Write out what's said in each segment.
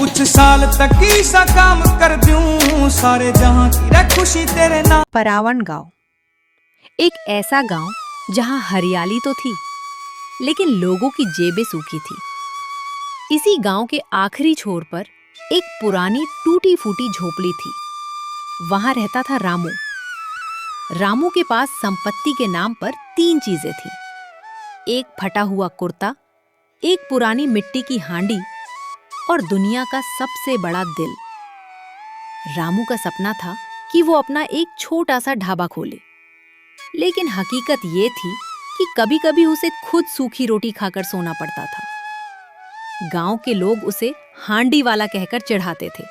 कुछ साल तक ही सा काम कर दूं, सारे जहां की रे खुशी तेरे नाम। परावन गांव एक ऐसा गांव जहां हरियाली तो थी लेकिन लोगों की जेबें सूखी थी। इसी गांव के आखिरी छोर पर एक पुरानी टूटी फूटी झोपड़ी थी। वहां रहता था रामू। रामू के पास संपत्ति के नाम पर 3 चीजें थीं। एक फटा हुआ कुर्ता, एक पुरानी मिट्टी की हांडी और दुनिया का सबसे बड़ा दिल। रामू का सपना था कि वो अपना एक छोटा सा ढाबा खोले, लेकिन हकीकत ये थी कि कभी-कभी उसे खुद सूखी रोटी खाकर सोना पड़ता था। गांव के लोग उसे हांडी वाला कहकर चिढ़ाते थे,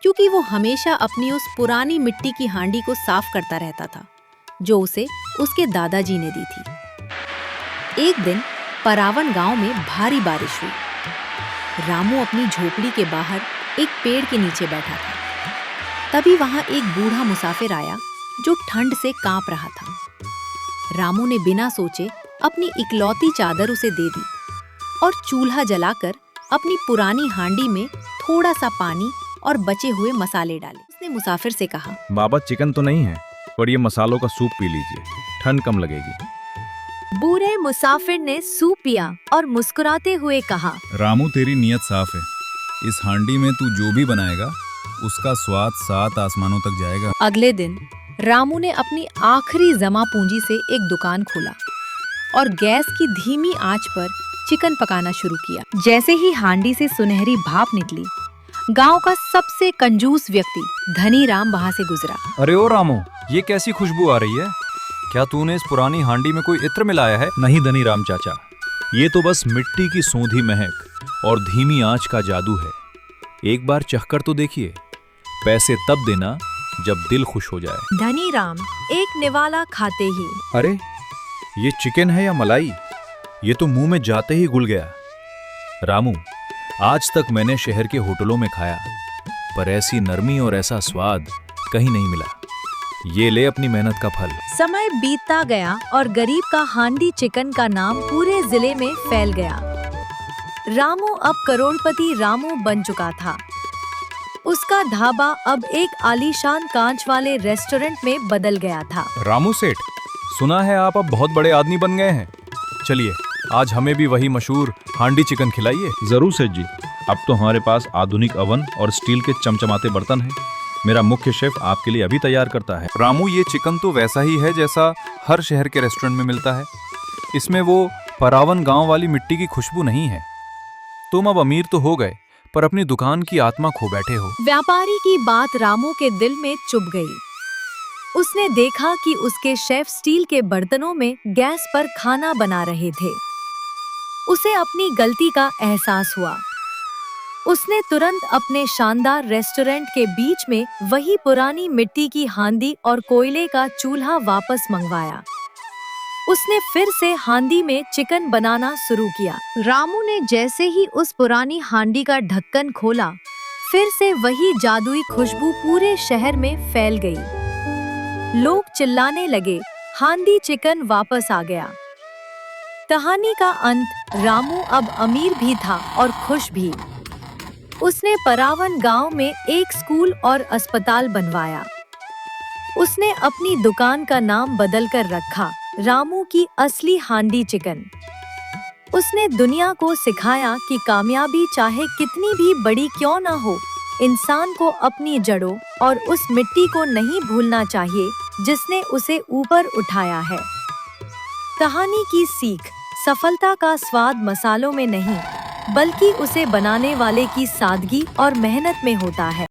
क्योंकि वो हमेशा अपनी उस पुरानी मिट्टी की हांडी को साफ करता रहता था जो उसे उसके दादाजी ने दी थी। एक दिन परावन गांव में भारी बारिश हुई। रामू अपनी झोपड़ी के बाहर एक पेड़ के नीचे बैठा था। तभी वहां एक बूढ़ा मुसाफिर आया जो ठंड से कांप रहा था। रामू ने बिना सोचे अपनी इकलौती चादर उसे दे दी और चूल्हा जलाकर अपनी पुरानी हांडी में थोड़ा सा पानी और बचे हुए मसाले डाले। उसने मुसाफिर से कहा, बाबा चिकन तो नहीं है, पर ये मसालों का सूप पी लीजिए, ठंड कम लगेगी। बूढ़े मुसाफिर ने सूप पिया और मुस्कुराते हुए कहा, रामू तेरी नीयत साफ है। इस हांडी में तू जो भी बनाएगा उसका स्वाद 7 आसमानों तक जाएगा। अगले दिन रामू ने अपनी आखिरी जमा पूंजी से एक दुकान खोला और गैस की धीमी आंच पर चिकन पकाना शुरू किया। जैसे ही हांडी से सुनहरी भाप निकली, गांव का सबसे कंजूस व्यक्ति धनी राम वहां से गुजरा। अरे ओ रामू, ये कैसी खुशबू आ रही है? क्या तूने इस पुरानी हांडी में कोई इत्र मिलाया है? नहीं धनी राम चाचा, ये तो बस मिट्टी की सोंधी महक और धीमी आंच का जादू है। एक बार चखकर तो देखिए। पैसे तब देना जब दिल खुश हो जाए। धनी राम एक निवाला खाते ही, अरे ये चिकन है या मलाई? ये तो मुंह में जाते ही घुल गया। रामू, आज तक मैंने शहर के होटलों में खाया, पर ऐसी नरमी और ऐसा स्वाद कहीं नहीं मिला। ये ले अपनी मेहनत का फल। समय बीतता गया और गरीब का हांडी चिकन का नाम पूरे जिले में फैल गया। रामू अब करोड़पति रामू बन चुका था। उसका ढाबा अब एक आलीशान कांच वाले रेस्टोरेंट में बदल गया था। रामू सेठ, सुना है आप अब बहुत बड़े आदमी बन गए हैं। चलिए आज हमें भी वही मशहूर हांडी चिकन खिलाइए। जरूर सेठ जी, अब तो हमारे पास आधुनिक अवन और स्टील के चमचमाते बर्तन हैं। मेरा मुख्य शेफ आपके लिए अभी तैयार करता है। रामू, ये चिकन तो वैसा ही है जैसा हर शहर के रेस्टोरेंट में मिलता है। इसमें वो परावन गांव वाली मिट्टी की खुशबू नहीं है। तुम अब अमीर तो हो गए, पर अपनी दुकान की आत्मा खो बैठे हो। व्यापारी की बात रामू के दिल में चुभ गई। उसने देखा कि उसके शेफ स्टील के बर्तनों में गैस पर खाना बना रहे थे। उसे अपनी गलती का एहसास हुआ। उसने तुरंत अपने शानदार रेस्टोरेंट के बीच में वही पुरानी मिट्टी की हांडी और कोयले का चूल्हा वापस मंगवाया। उसने फिर से हांडी में चिकन बनाना शुरू किया। रामू ने जैसे ही उस पुरानी हांडी का ढक्कन खोला, फिर से वही जादुई खुशबू पूरे शहर में फैल गई। लोग चिल्लाने लगे, हांडी चिकन वापस आ गया। कहानी का अंत, रामू अब अमीर भी था और खुश भी। उसने परावन गांव में एक स्कूल और अस्पताल बनवाया। उसने अपनी दुकान का नाम बदलकर रखा रामू की असली हांडी चिकन। उसने दुनिया को सिखाया कि कामयाबी चाहे कितनी भी बड़ी क्यों ना हो, इंसान को अपनी जड़ों और उस मिट्टी को नहीं भूलना चाहिए जिसने उसे ऊपर उठाया है। कहानी की सीख, सफलता का स्वाद मसालों में नहीं, बल्कि उसे बनाने वाले की सादगी और मेहनत में होता है।